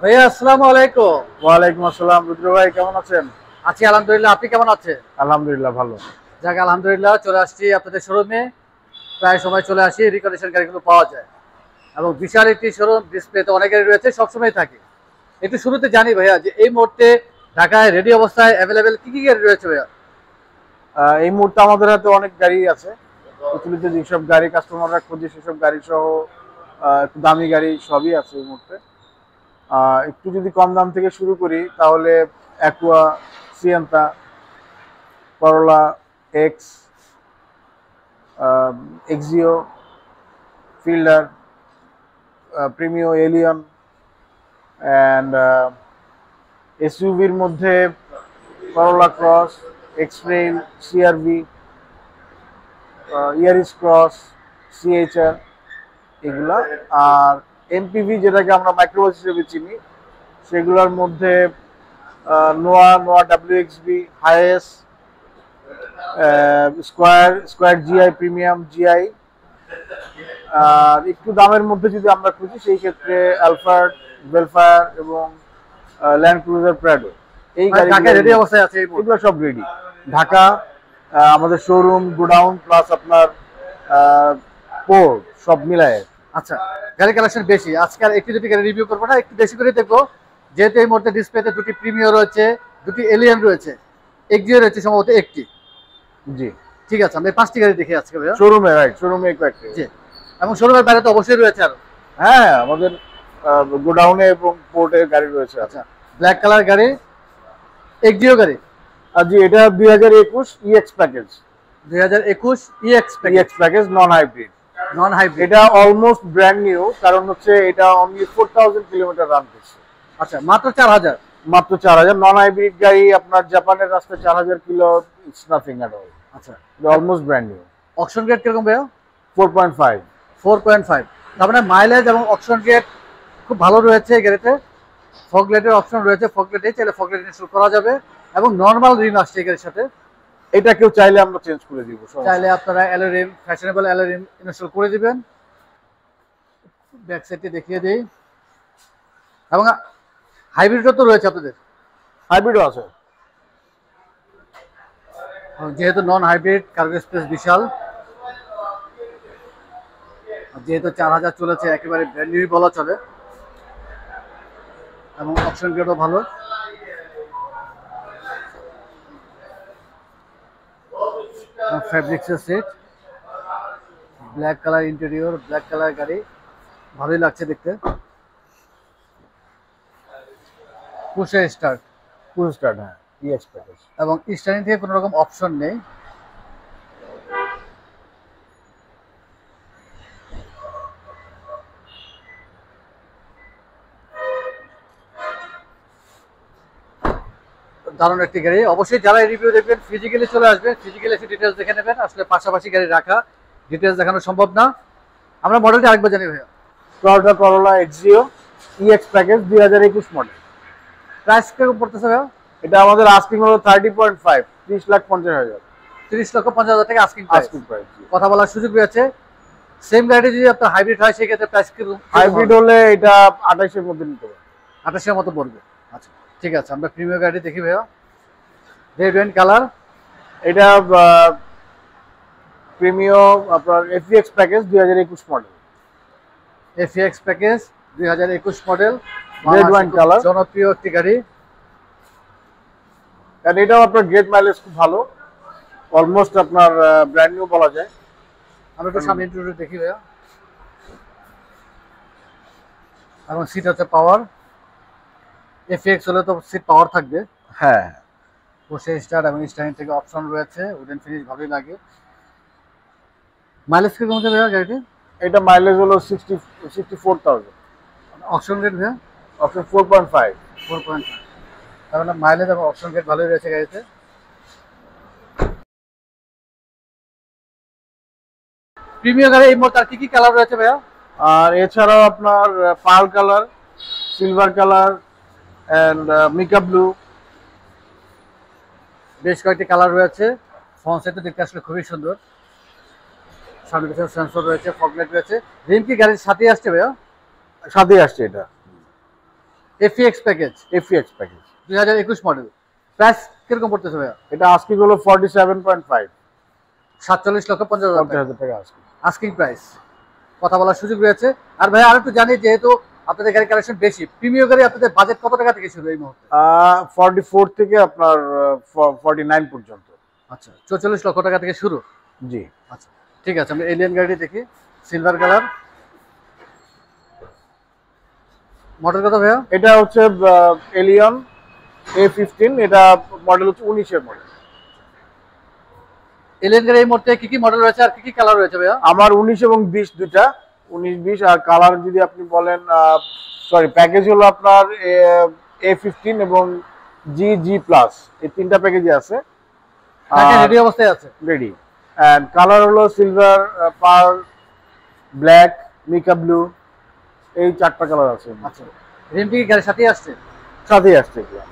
ভাইয়া আসসালামু আলাইকুম। ওয়ালাইকুম আসসালাম। রুদ্র ভাই কেমন আছেন? আছি আলহামদুলিল্লাহ, আপনি কেমন আছেন? আলহামদুলিল্লাহ ভালো। যাক আলহামদুলিল্লাহ, চলে আসছি আপনাদের শোরুমে। প্রায় সময় চলে আসি, রিকন্ডিশন গাড়িগুলো পাওয়া যায় এবং বিশাল একটি শোরুম, ডিসপ্লেতে অনেক গাড়ি রয়েছে, সবসময় থাকে। একটু শুরুতে জানি ভাইয়া যে এই মুহূর্তে ঢাকায় রেডি অবস্থায় অ্যাভেলেবেল কি কি গাড়ি রয়েছে ভাইয়া? এই মুহূর্তে আমাদের হাতে অনেক গাড়ি আছে। প্রচলিত যেসব গাড়ি কাস্টমাররা খোঁজে সেসব গাড়ি সহ একটু দামি গাড়ি সবই আছে এই মুহূর্তে। একটু যদি কম দাম থেকে শুরু করি তাহলে Aqua, Sienta, Corolla, X, Axio, Fielder, Premio, Allion and এসইউভির মধ্যে Corolla Cross, X Trail, CRV, Yaris Cross, CHR এগুলা। আর এমপিভি যেটাকে আমরা মাইক্রোবাস হিসেবে চিনি সেগুলোর মধ্যে Noah, Noah WXB, Hiace, square GI, premium GI. আর একটু দামের মধ্যে যদি আমরা খুঁজি সেই ক্ষেত্রে অ্যালফার্ড, ভেলফায়ার এবং ল্যান্ড ক্রুজার প্রাডো, এই মানে গাড়িগুলো ঢাকায় রেডি অবস্থায় আছে এই মুহূর্তে। এগুলো সব রেডি। ঢাকা আমাদের শোরুম, গোডাউন প্লাস আপনার পোর্ট সব মিলায়। আচ্ছা, গাড়ি কালেকশন বেশি, আজকাল একটি দুটি গাড়ি রিভিউ করবো না, একটু বেশি করে দেখবো। যেহেতু এই মুহূর্তে ডিসপ্লেতে দুটি প্রিমিয়ার রয়েছে, দুটি এলিয়ান রয়েছে, এক্সিও রয়েছে সম্ভবত একটি। জি, ঠিক আছে, আমি 5টি গাড়ি দেখে আজকে ভাইয়া। শোরুমে, রাইট, শোরুমে কয়েকটি। জি, এবং শোরুমের বাইরে তো অবশ্যই রয়েছে আরো। হ্যাঁ, আমাদের গোডাউনে এবং পোর্টে গাড়ি রয়েছে। আচ্ছা, ব্ল্যাক কালার গাড়ি, এক্সিও গাড়ি। আর জি, এটা 2021 EX package. 2021 EX EX package non hybrid. Non hybrid. এটা অলমোস্ট ব্র্যান্ড নিউ, কারণ হচ্ছে এটা অনলি 4000 কিলোমিটার রান করছে। আচ্ছা, মাত্র 4000। মাত্র 4000। নন হাইব্রিড গাড়ি আপনার জাপানের রাস্তায় 4000 kilo, it's nothing at all. আচ্ছা, almost brand new. Auction grade কিরকম ভাইয়া? 4.5। 4.5। তার মানে মাইলেজ এবং অকশন গ্রেড খুব ভালো রয়েছে এই গাড়িতে। ফগ লাইটের অপশন রয়েছে, ফগ লাইটে চাইলে ফগ লাইট ইনস্টল করা যাবে এবং নর্মাল রিম আসছে এই গাড়ির সাথে। এটা কেউ চাইলে আমরা চেঞ্জ করে দিব, চাইলে আপনারা অ্যালোরিম, ফ্যাশনেবল অ্যালোরিম ইনস্টল করে দিবেন। ব্যাক সাইডটি দেখিয়ে দিই। এবং হাইব্রিডও তো রয়েছে আপনাদের। হাইব্রিডও আছে। যেহেতু নন হাইব্রিড, কার্গো স্পেস বিশাল। যেহেতু 4000 চলেছে, একেবারে ব্র্যান্ড নিউ বলা চলে এবং অপশন গ্রেডও ভালো। ফ্যাব্রিক্সের set, black colour interior, black colour গাড়ি, ভালোই লাগছে দেখতে। পুশে স্টার্ট ফুল স্টার্ট, হ্যাঁ, ইএক্স প্যাকেজ। এবং স্টারিং থেকে কোনো রকম অপশন নেই। দারুণ একটি গাড়ি। অবশ্যই যারা রিভিউ দেখবেন ফিজিক্যালি চলে আসবেন, ফিজিক্যালি এসে ডিটেলস দেখে নেবেন। আসলে পাশাপাশি গাড়ি রাখা, ডিটেলস দেখানো সম্ভব না। আমরা মডেলটা আরেকবার জানি ভাইয়া। টয়োটা করোলা Axio EX package 2021 model. Price কিরকম পড়তেছে ভাইয়া? এটা আমাদের আস্কিং হলো 30.5, 30,50,000। 30,50,000 টাকা আস্কিং প্রাইস। Asking price. কথা বলার সুযোগ রয়েছে। সেম গাড়ি যদি আপনার হাইব্রিড হয় সেক্ষেত্রে প্রাইস কিরকম? হাইব্রিড হলে এটা 28 এর মধ্যে নিতে পারবে। 28 মতো পড়বে। আচ্ছা, ঠিক আছে, আমরা প্রিমিয়াম গাড়ি দেখি ভাইয়া। Red wine colour. এটা প্রিমিও আপনার FX package 2021 model. FX package 2021 model, red wine colour, জনপ্রিয় একটি গাড়ি। কারণ এটাও আপনার গ্রেট মাইলেজ খুব ভালো, অলমোস্ট আপনার ব্র্যান্ড নিউ বলা যায়। আমরা একটু সামনে একটু দেখি ভাইয়া। এবং সিট হচ্ছে পাওয়ার। এফএক্স হলে তো সিট পাওয়ার থাকবে। হ্যাঁ, বসে স্টার্ট এবং স্টারিং থেকে অপশন রয়েছে, উডেন ফিনিশ ভালোই লাগে। মাইলেজ কিরকম হচ্ছে ভাইয়া গাড়িটি? এটা মাইলেজ হলো 64,000। অপশন রেট ভাইয়া অপশন 4.5। 4.5। তার মানে মাইলেজ এবং অপশন রেট ভালোই রয়েছে গাড়িতে। প্রিমিয়াম গাড়ি এই মুহূর্তে আর কি কি কালার রয়েছে ভাইয়া? আর এছাড়াও আপনার pearl colour, silver colour and mica blue, বেশ কয়েকটি কালার রয়েছে। ফ্রন্ট সাইড দেখতে আসলে খুবই সুন্দর। সামনে পিছনে সেন্সর রয়েছে, ফগ লাইট রয়েছে। রিম কি গাড়ির সাথেই আসছে ভাইয়া? সাথে আসছে এটা। FX package, FX package 2021 model. Price কিরকম পড়তেছে ভাইয়া? এটা আস্কিং হলো 47.5, 47,50,000 টাকা আস্কিং। আস্কিং প্রাইস, কথা বলার সুযোগ রয়েছে। আর ভাইয়া আরেকটু জানি, যেহেতু আপনাদের গাড়ি কালেকশন বেশি, প্রিমিয়াম গাড়ি আপনাদের বাজেট কত টাকা থেকে শুরু এই মুহূর্তে? 44 থেকে আপনার 49 পর্যন্ত। আচ্ছা, 44 লক্ষ টাকা থেকে শুরু। জি আচ্ছা ঠিক আছে, আমরা এলিয়ান গাড়ি দেখি, সিলভার কালার। মডেল কত ভাইয়া? এটা হচ্ছে এলিয়ন A15, এটা মডেল হচ্ছে 19 এর মডেল। এলিয়ান গাড়ি এই মুহূর্তে কি কি মডেল রয়েছে আর কি কি কালার রয়েছে ভাইয়া? আমার 19 এবং 20 দুইটা, 19 20। আর কালার যদি আপনি বলেন, সরি, প্যাকেজ হলো আপনার A15 এবং G+, এই তিনটা প্যাকেজই আছে, রেডি অবস্থায় আছে। রেডি। এন্ড কালার হলো silver, pearl, black, mica blue, এই চারটা কালার আছে। আচ্ছা, রিমটি কি গাড়ির সাথেই আসছে? সাথেই আসছে এগুলো।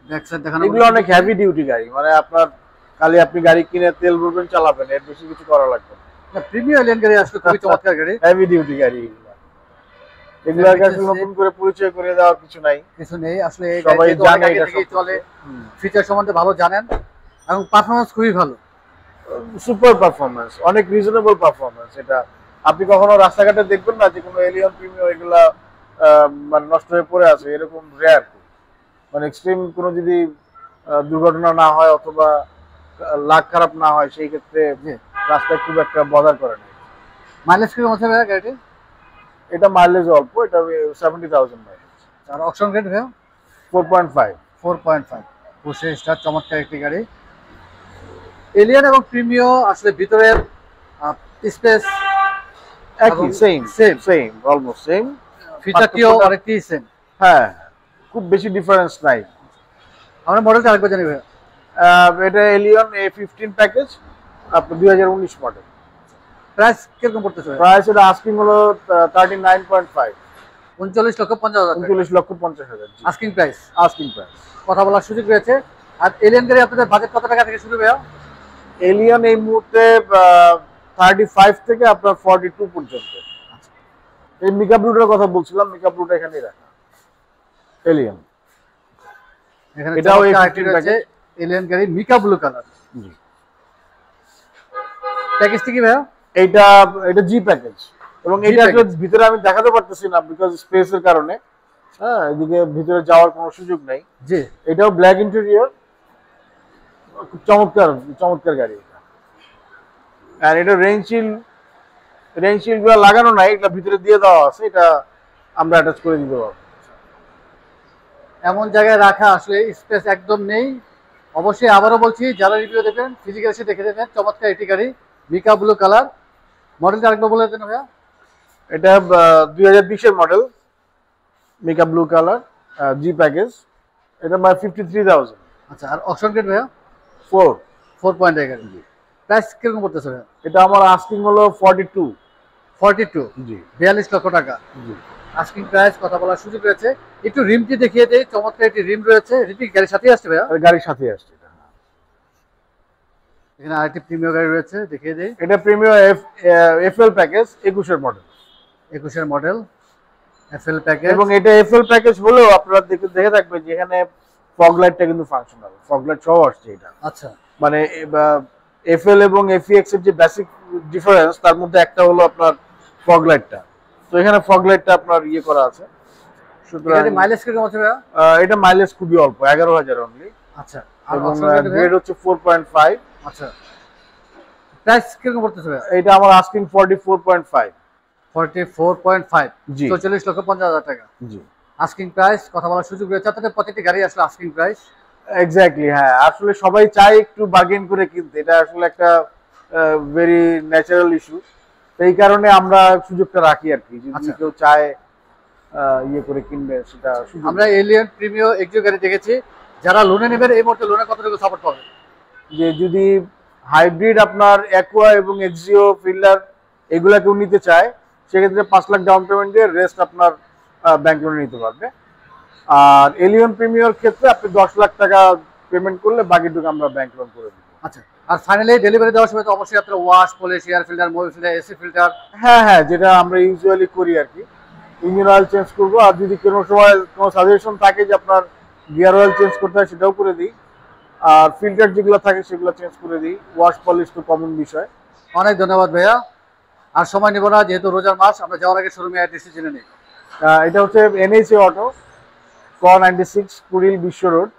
ব্যাক সাইড দেখানো, এগুলো অনেক হেভি ডিউটি গাড়ি, মানে আপনার খালি আপনি গাড়ি কিনে তেল ভরবেন, চালাবেন, এর বেশি কিছু করা লাগবে না। প্রিমিয়াম এলিয়ান গাড়ি আসলে খুবই চমৎকার গাড়ি, হেভি ডিউটি গাড়ি এগুলো আসলে নতুন করে পরিচয় করে দেওয়ার কিছু নাই, কিছু নেই আসলে। এই সবাই গাড়িটা জানে অনেক আগে এটা থেকেই চলে, হুম। ফিচার সম্বন্ধে ভালো জানেন এবং পারফরম্যান্স খুবই ভালো। সুপার পারফরম্যান্স, অনেক রিজনেবল পারফরম্যান্স। এটা আপনি কখনো রাস্তাঘাটে দেখবেন না যে কোনো এলিয়ন প্রিমিয়াম এগুলা মানে নষ্ট হয়ে পড়ে আছে, এরকম রেয়ার। মানে এক্সট্রিম কোনো যদি দুর্ঘটনা না হয় অথবা লাগ খারাপ না হয়, সেই ক্ষেত্রে রাস্তায় খুব একটা বদার করে না। মাইলেজ কিরকম আছে ভাইয়া গাড়িটি? এটা মাইলেজ অল্প, এটা 70,000 মাইলেজ। আর অপশন গ্রেড ভাইয়া? 4.5। 4.5 পুশে স্টার্ট, চমৎকার একটি গাড়ি। এলিয়ান এবং প্রিমিও আসলে ভিতরের স্পেস একই, সেম অলমোস্ট সেম, ফিচারটিও অনেকটাই সেম। হ্যাঁ, খুব বেশি ডিফারেন্স নাই। আমরা মডেলটা আরেকবার জানি ভাইয়া। এটা এলিয়ন A15 প্যাকেজ, আপনার 2019 মডেল। প্রাইস কিরকম পড়তেছে ভাইয়া? প্রাইস এটা আস্কিং হলো 39.5, 39,50,000 টাকা 39,50,000। Asking price. আস্কিং প্রাইস, কথা বলার সুযোগ রয়েছে। আর এলিয়ান গাড়ি আপনাদের বাজেট কত টাকা থেকে শুরু ভাইয়া? এলিয়ন এই মুহূর্তে 35 থেকে আপনার 42 পর্যন্ত। এই মিকা ব্লুটার কথা বলছিলাম, মিকা ব্লুটা এখানেই রাখা। এলিয়ন এখানে এটাও চমৎকার A15 একটি রয়েছে এলিয়ান গাড়ি, মিকা ব্লু কালার। জি, প্যাকেজটি কি ভাইয়া? এটা জি প্যাকেজ, এবং G এটা আসলে package। ভিতরে আমি দেখাতে পারতেছি না বিকজ স্পেসের কারণে। হ্যাঁ, এদিকে ভিতরে যাওয়ার কোনো সুযোগ নাই। জি, এটাও ব্ল্যাক ইন্টেরিয়র, খুব চমৎকার চমৎকার গাড়ি এটা। আর এটা রেঞ্চিল গুলো লাগানো নাই, এটা ভিতরে দিয়ে দেওয়া আছে, এটা আমরা অ্যাটাচ করে দিতে পারবো। এমন জায়গায় রাখা আসলে স্পেস একদম নেই। অবশ্যই আবারও বলছি, যারা রিভিউ দেবেন ফিজিক্যাল এসে দেখে দেবেন। চমৎকার এটি গাড়ি, মিকা ব্লু কালার। মডেলটা আরেকবার বলে দেন ভাইয়া। এটা 2020 এর মডেল, মিকা ব্লু কালার, জি প্যাকেজ। এটা 53,000। আচ্ছা, আর অপশন গ্রেড ভাইয়া? 4। 4.8 গাড়ি। প্রাইস কিরকম পড়তেছে ভাইয়া? এটা আমার আস্কিং হলো 42। 42, জি 42 লক্ষ টাকা জি। Asking price. কথা বলার সুযোগ রয়েছে। একটু রিমটি দেখিয়ে দেই, চমৎকার একটি রিম রয়েছে। রিমটি গাড়ির সাথেই আসছে ভাইয়া? আর গাড়ির সাথে আসছে এটা। এখানে আরেকটি প্রিমিয়াম গাড়ি রয়েছে, দেখিয়ে দেই। এটা প্রিমিয়াম এফএল প্যাকেজ, 21 এর মডেল। 21 এর মডেল, এফএল প্যাকেজ। এবং এটা এফএল প্যাকেজ হলেও আপনারা দেখে থাকবেন যে এখানে ফগ লাইটটা কিন্তু ফাংশনাল, ফগ লাইট সহ আসছে এটা। আচ্ছা, মানে এফএল এবং এফইএক্স এর যে বেসিক ডিফারেন্স, তার মধ্যে একটা হলো আপনার ফগ লাইটটা। তো এখানে ফগ লাইটটা আপনার ইয়ে করা আছে। সুতরাং এটা মাইলেজ কিরকম আছে ভাইয়া? এটা মাইলেজ খুবই অল্প, 11,000 অনলি। আচ্ছা, আর এবং অপশন গ্রেড গ্রেড হচ্ছে 4.5। আচ্ছা, প্রাইস কিরকম পড়তেছে ভাইয়া? এটা আমার আস্কিং 44.5। 44.5, জি 44,50,000 টাকা জি, আস্কিং প্রাইস। কথা বলার সুযোগ রয়েছে। আপনাদের প্রত্যেকটি গাড়ি আসলে আস্কিং প্রাইস। এক্স্যাক্টলি। হ্যাঁ, আসলে সবাই চায় একটু বার্গেন করে কিনতে, এটা আসলে একটা ভেরি ন্যাচারাল ইস্যু। এই কারণে আমরা সুযোগটা রাখি আর কি, যদি আচ্ছা। কেউ চায় ইয়ে করে কিনবে সেটা সুযোগ। আমরা এলিয়ান প্রিমিও এক্সিও গাড়ি দেখেছি। যারা লোনে নেবেন এই মুহূর্তে লোনে কতটুকু সাপোর্ট পাবে? যে যদি হাইব্রিড আপনার অ্যাকোয়া এবং এক্সিও ফিল্ডার এগুলা কেউ নিতে চায়, সেক্ষেত্রে 5 লাখ ডাউন পেমেন্ট দিয়ে রেস্ট আপনার ব্যাংক লোনে নিতে পারবে। আর এলিয়ন প্রিমিয়র ক্ষেত্রে আপনি 10 লাখ টাকা পেমেন্ট করলে বাকিটুকু আমরা ব্যাংক লোন করে দেবো। আচ্ছা, আর ফাইনালি ডেলিভারি দেওয়ার সময় তো অবশ্যই আপনারা wash, polish, air filter, Mobil filter, AC filter. হ্যাঁ হ্যাঁ, যেটা আমরা ইউজুয়ালি করি আর কি। ইঞ্জিন অয়েল চেঞ্জ করবো, আর যদি কোনো সময় কোনো সাজেশন থাকে যে আপনার গিয়ার অয়েল চেঞ্জ করতে হয় সেটাও করে দিই। আর ফিল্টার যেগুলো থাকে সেগুলো চেঞ্জ করে দিই। ওয়াশ পলিশ তো কমন বিষয়। অনেক ধন্যবাদ ভাইয়া। আর সময় নিব না, যেহেতু রোজার মাস, আমরা যাওয়ার আগে শোরুমে অ্যাড্রেসটি জেনে নিই। এটা হচ্ছে এনএসএ অটো, ক96 কুড়িল বিশ্ব রোড।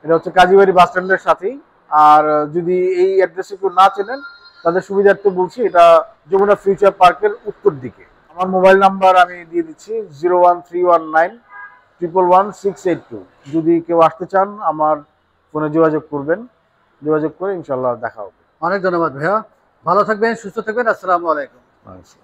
এটা হচ্ছে কাজীবাড়ি বাস স্ট্যান্ডের সাথেই। আর যদি এই অ্যাড্রেসে কেউ না চেনেন তাদের সুবিধার্থে বলছি, এটা যমুনা ফিউচার পার্কের উত্তর দিকে। আমার মোবাইল নাম্বার আমি দিয়ে দিচ্ছি 01319111682। যদি কেউ আসতে চান আমার ফোনে যোগাযোগ করবেন, যোগাযোগ করে ইনশাল্লাহ দেখা হবে। অনেক ধন্যবাদ ভাইয়া, ভালো থাকবেন, সুস্থ থাকবেন। আসসালামু আলাইকুম। আচ্ছা।